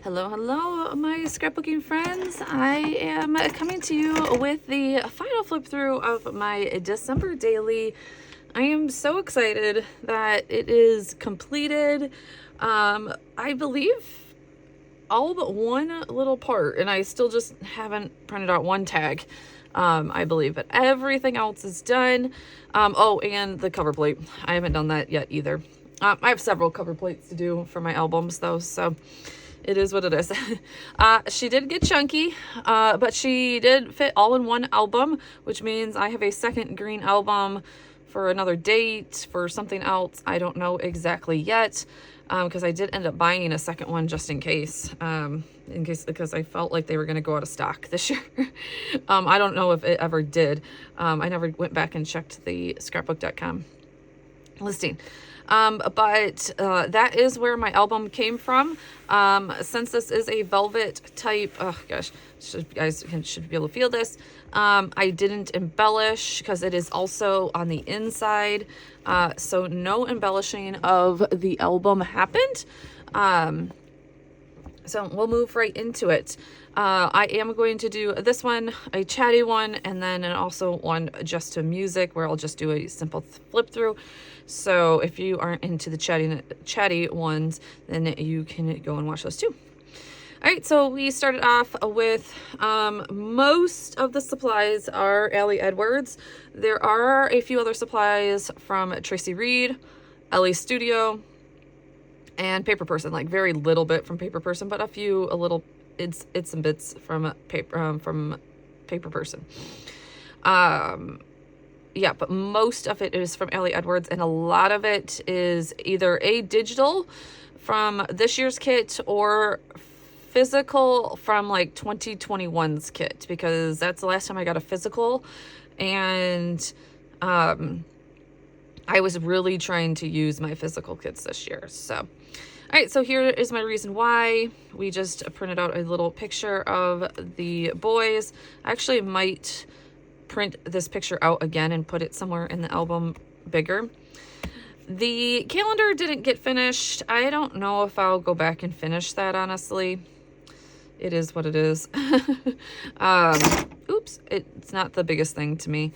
Hello, hello, my scrapbooking friends. I am coming to you with the final flip through of my December daily. I am so excited that it is completed. I believe all but one little part, and I still just haven't printed out one tag, I believe, but everything else is done. Oh, and the cover plate. I haven't done that yet either. I have several cover plates to do for my albums though, so it is what it is. She did get chunky, but she did fit all in one album, which means I have a second green album for another date, for something else. I don't know exactly yet, because I did end up buying a second one just in case, because I felt like they were going to go out of stock this year. I don't know if it ever did. I never went back and checked the scrapbook.com listing. But that is where my album came from. Since this is a velvet type, oh gosh, you guys should be able to feel this. I didn't embellish because it is also on the inside. So no embellishing of the album happened. So we'll move right into it. I am going to do this one, a chatty one, and then also one just to music where I'll just do a simple flip through. So if you aren't into the chatty ones, then you can go and watch those too. All right, so we started off with most of the supplies are Ellie Edwards. There are a few other supplies from Traci Reed, Ellie Studio, and Paper Person, like very little bit from Paper Person, but a little it's and bits from Paper Person. Yeah, but most of it is from Ellie Edwards, and a lot of it is either a digital from this year's kit or physical from like 2021's kit, because that's the last time I got a physical, and I was really trying to use my physical kits this year. So, all right, so here is my reason why. We just printed out a little picture of the boys. I actually might print this picture out again and put it somewhere in the album bigger. The calendar didn't get finished. I don't know if I'll go back and finish that, honestly. It is what it is. Oops, it's not the biggest thing to me.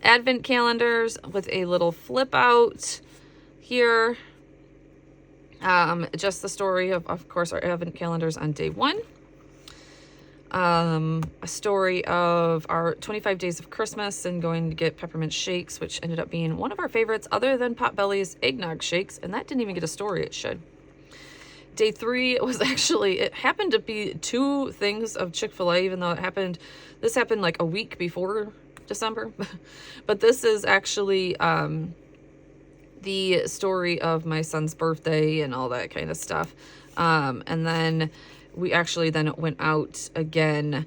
Advent calendars with a little flip out here. Just the story of course, our Advent calendars on day one. A story of our 25 days of Christmas and going to get peppermint shakes, which ended up being one of our favorites other than Potbelly's eggnog shakes, and that didn't even get a story. It should. Day 3 was actually, it happened to be 2 things of Chick-fil-A, even though this happened like a week before December. But this is actually the story of my son's birthday and all that kind of stuff. And then we actually then went out again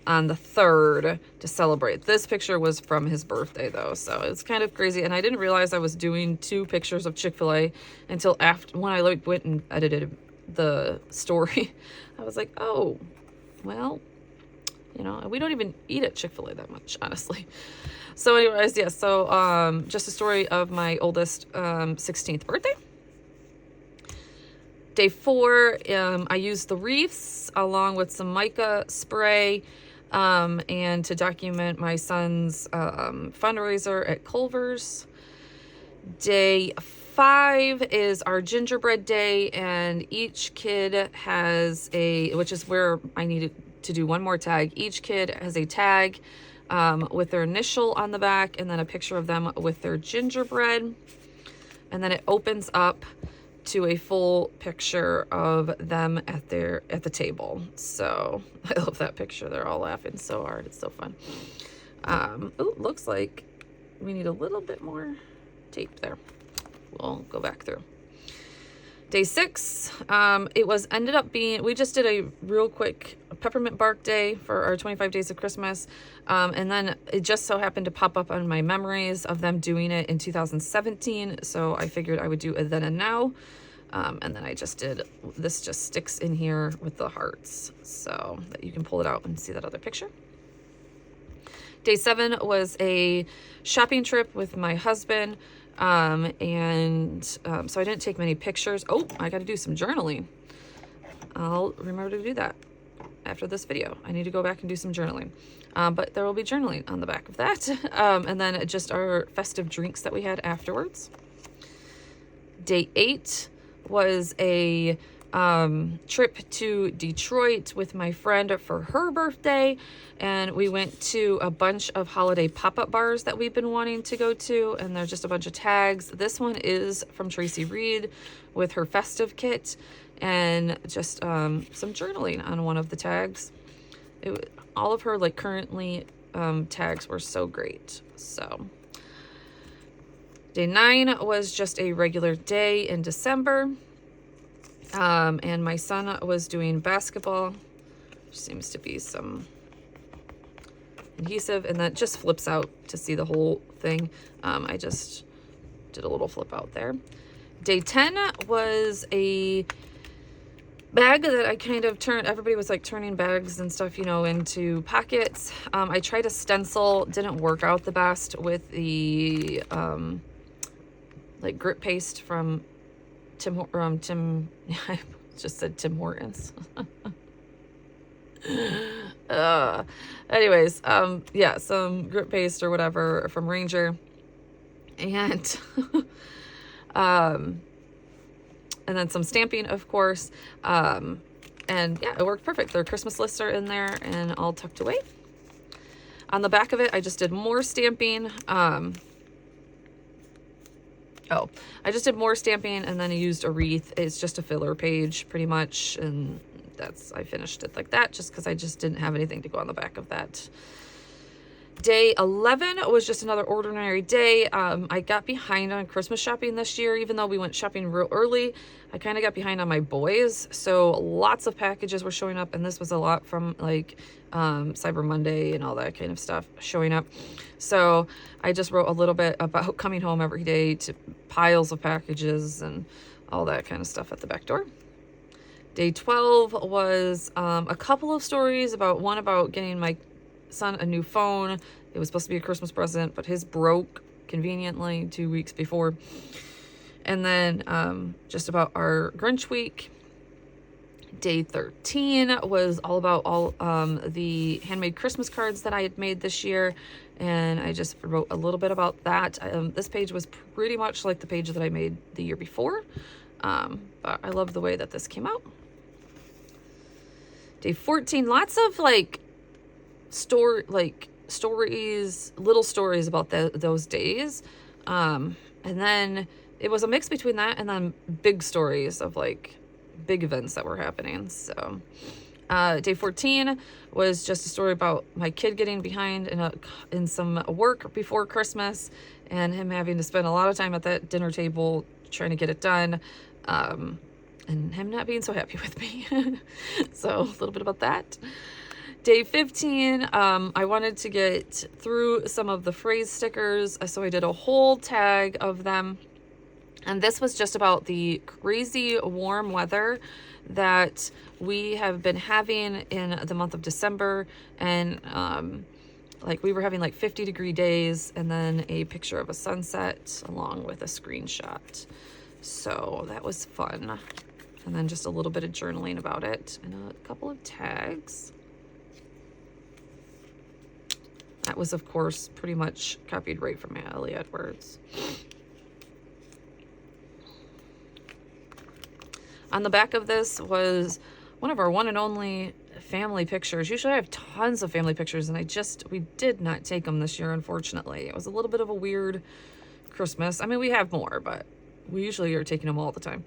on the 3rd to celebrate. This picture was from his birthday though, so it's kind of crazy. And I didn't realize I was doing 2 pictures of Chick-fil-A until after, when I went and edited the story. I was like, oh, well, you know, we don't even eat at Chick-fil-A that much, honestly. So anyways, yeah, so just a story of my oldest 16th birthday. Day 4, I used the wreaths along with some mica spray and to document my son's fundraiser at Culver's. Day 5 is our gingerbread day, and each kid has which is where I needed to do one more tag. Each kid has a tag with their initial on the back and then a picture of them with their gingerbread. And then it opens up to a full picture of them at the table. So I love that picture. They're all laughing so hard. It's so fun. Oh, looks like we need a little bit more tape there. We'll go back through. Day 6, ended up being, we just did a real quick peppermint bark day for our 25 days of Christmas. And then it just so happened to pop up on my memories of them doing it in 2017. So I figured I would do a then and now. And then I just did, this just sticks in here with the hearts so that you can pull it out and see that other picture. Day 7 was a shopping trip with my husband. So I didn't take many pictures. Oh, I got to do some journaling. I'll remember to do that after this video. I need to go back and do some journaling. But there will be journaling on the back of that. And then just our festive drinks that we had afterwards. Day 8 was a trip to Detroit with my friend for her birthday, and we went to a bunch of holiday pop-up bars that we've been wanting to go to, and there's just a bunch of tags. This one is from Traci Reed with her festive kit, and just some journaling on one of the tags. All of her like currently tags were so great. So day 9 was just a regular day in December. And my son was doing basketball. Seems to be some adhesive, and that just flips out to see the whole thing. I just did a little flip out there. Day 10 was a bag that I kind of turned. Everybody was like turning bags and stuff, you know, into pockets. I tried a stencil, didn't work out the best with the like grip paste from I just said Tim Hortons. Anyways, yeah, some grip paste or whatever from Ranger, and and then some stamping, of course, and yeah, it worked perfect. Their Christmas lists are in there and all tucked away. On the back of it, I just did more stamping. I just did more stamping, and then I used a wreath. It's just a filler page pretty much, and I finished it like that just because I just didn't have anything to go on the back of that. Day 11 was just another ordinary day. I got behind on Christmas shopping this year, even though we went shopping real early. I kind of got behind on my boys, so lots of packages were showing up, and this was a lot from like Cyber Monday and all that kind of stuff showing up. So I just wrote a little bit about coming home every day to piles of packages and all that kind of stuff at the back door. Day 12 was a couple of stories one about getting my son a new phone. It was supposed to be a Christmas present, but his broke conveniently 2 weeks before. And then just about our Grinch week. Day 13 was all about the handmade Christmas cards that I had made this year, and I just wrote a little bit about that. This page was pretty much like the page that I made the year before, but I love the way that this came out. Day 14, lots of like stories, little stories about those days, and then it was a mix between that and then big stories of like big events that were happening. So day 14 was just a story about my kid getting behind in some work before Christmas, and him having to spend a lot of time at that dinner table trying to get it done, and him not being so happy with me. So a little bit about that. Day 15, I wanted to get through some of the phrase stickers, so I did a whole tag of them. And this was just about the crazy warm weather that we have been having in the month of December. And like we were having like 50-degree days, and then a picture of a sunset along with a screenshot. So that was fun. And then just a little bit of journaling about it and a couple of tags. That was, of course, pretty much copied right from Ellie Edwards. On the back of this was one of our one and only family pictures. Usually I have tons of family pictures, and we did not take them this year, unfortunately. It was a little bit of a weird Christmas. I mean, we have more, but we usually are taking them all the time.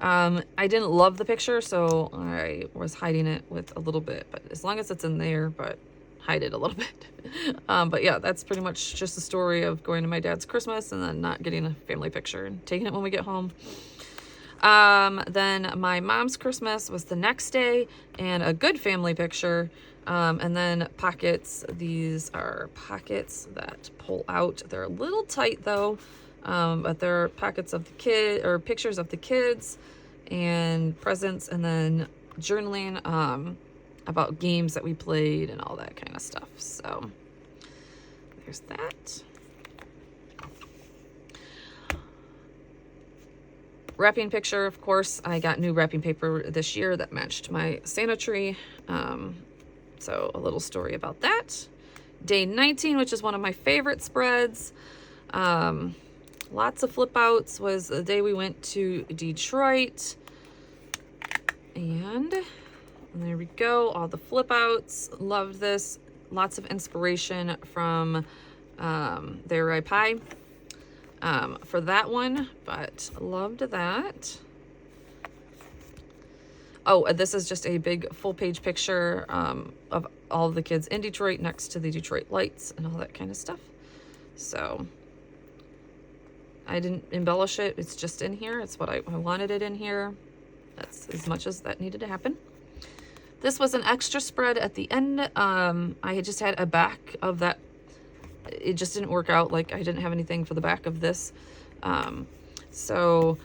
I didn't love the picture, so I was hiding it with a little bit, but as long as it's in there, but hide it a little bit. But yeah, that's pretty much just the story of going to my dad's Christmas and then not getting a family picture and taking it when we get home. Then my mom's Christmas was the next day, and a good family picture. And then pockets. These are pockets that pull out. They're a little tight though, but they're pockets of the pictures of the kids and presents, and then journaling about games that we played and all that kind of stuff. So there's that. Wrapping picture, of course, I got new wrapping paper this year that matched my Santa tree. So a little story about that. Day 19, which is one of my favorite spreads. Lots of flip outs, was the day we went to Detroit. And there we go, all the flip outs. Loved this. Lots of inspiration from their rye pie for that one, but loved that. Oh, this is just a big full page picture of all of the kids in Detroit next to the Detroit lights and all that kind of stuff. So I didn't embellish it. It's just in here. It's what I wanted it in here. That's as much as that needed to happen. This was an extra spread at the end. I had just had a back of that. It just didn't work out. Like, I didn't have anything for the back of this. So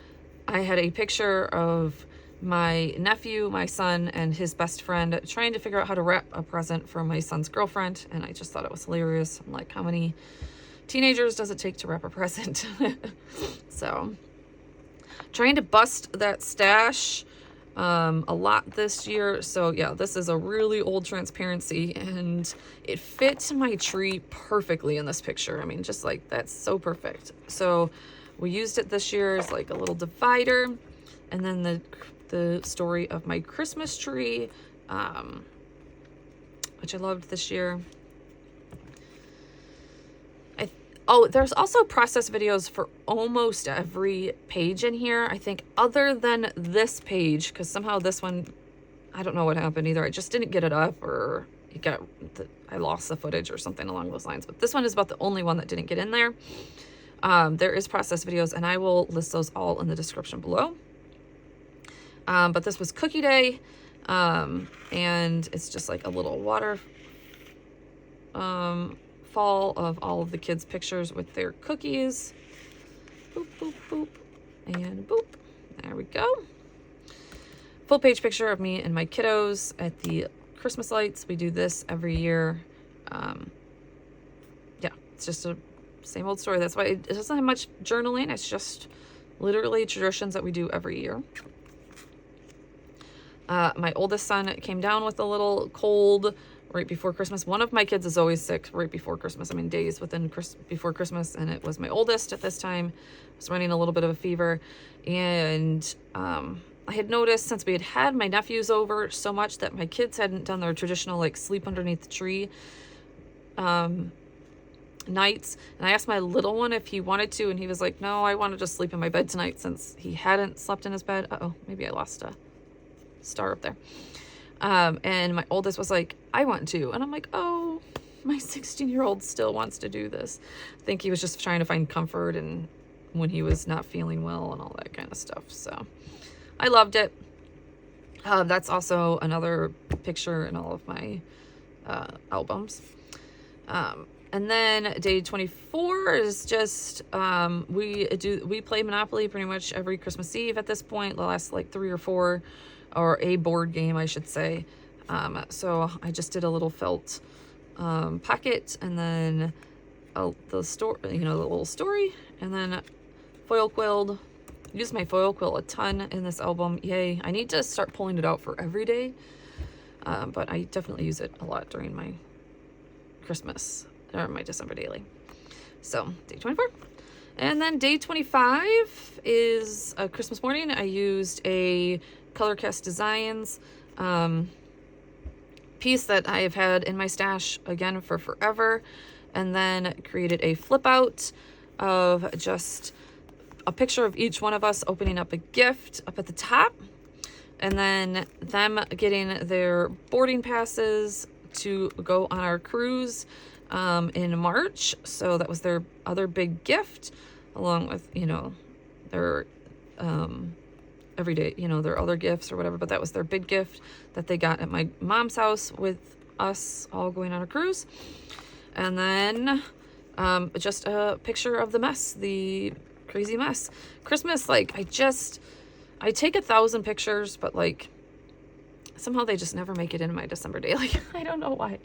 I had a picture of my nephew, my son, and his best friend trying to figure out how to wrap a present for my son's girlfriend. And I just thought it was hilarious. I'm like, how many teenagers does it take to wrap a present? So trying to bust that stash a lot this year. So yeah, this is a really old transparency, and it fits my tree perfectly in this picture. I mean, just like, that's so perfect. So we used it this year as like a little divider, and then the story of my Christmas tree, which I loved this year. Oh, there's also process videos for almost every page in here, I think, other than this page, because somehow this one, I don't know what happened either. I just didn't get it up, or I lost the footage or something along those lines. But this one is about the only one that didn't get in there. There is process videos, and I will list those all in the description below. But this was Cookie Day, and it's just like a little water fall of all of the kids' pictures with their cookies. Boop, boop, boop, and boop. There we go. Full page picture of me and my kiddos at the Christmas lights. We do this every year. Yeah, it's just a same old story. That's why it doesn't have much journaling. It's just literally traditions that we do every year. My oldest son came down with a little cold right before Christmas. One of my kids is always sick right before Christmas. I mean, days before Christmas, and it was my oldest at this time. I was running a little bit of a fever, and I had noticed, since we had my nephews over so much, that my kids hadn't done their traditional like sleep underneath the tree nights. And I asked my little one if he wanted to, and he was like, no, I want to just sleep in my bed tonight, since he hadn't slept in his bed. Uh-oh, maybe I lost a star up there. And my oldest was like, I want to. And I'm like, oh, my 16-year-old still wants to do this. I think he was just trying to find comfort, and when he was not feeling well and all that kind of stuff. So I loved it. That's also another picture in all of my albums. And then day 24 is just, we play Monopoly pretty much every Christmas Eve at this point, the last like 3 or 4, or a board game, I should say. So I just did a little felt pocket, and then the little story, and then foil quilled. Used my foil quill a ton in this album. Yay. I need to start pulling it out for every day. But I definitely use it a lot during my Christmas, or my December daily. So day 24. And then day 25 is a Christmas morning. I used a Colorcast Designs piece that I have had in my stash again for forever, and then created a flip out of just a picture of each one of us opening up a gift up at the top, and then them getting their boarding passes to go on our cruise in March. So that was their other big gift, along with, their everyday, their other gifts or whatever, but that was their big gift that they got at my mom's house with us all going on a cruise. And then just a picture of the mess, the crazy mess. Christmas, like, I take 1,000 pictures, but like somehow they just never make it in my December daily. I don't know why.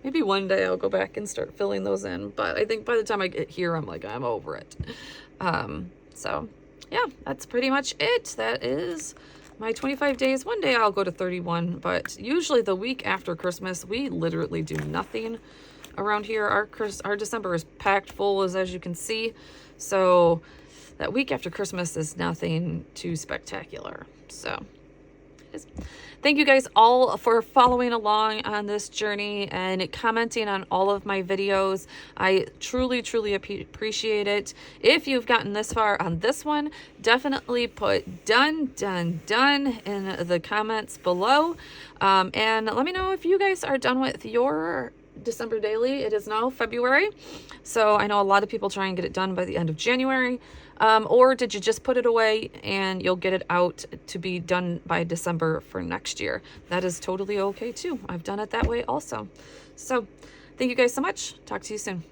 Maybe one day I'll go back and start filling those in, but I think by the time I get here, I'm over it. So yeah, that's pretty much it. That is my 25 days. One day I'll go to 31, but usually the week after Christmas, we literally do nothing around here. Our December is packed full, as you can see. So that week after Christmas is nothing too spectacular. So thank you guys all for following along on this journey and commenting on all of my videos. I truly, truly appreciate it. If you've gotten this far on this one, definitely put done, done, done in the comments below. And let me know if you guys are done with your December daily. It is now February, so I know a lot of people try and get it done by the end of January. Or did you just put it away and you'll get it out to be done by December for next year? That is totally okay too. I've done it that way also. So thank you guys so much. Talk to you soon.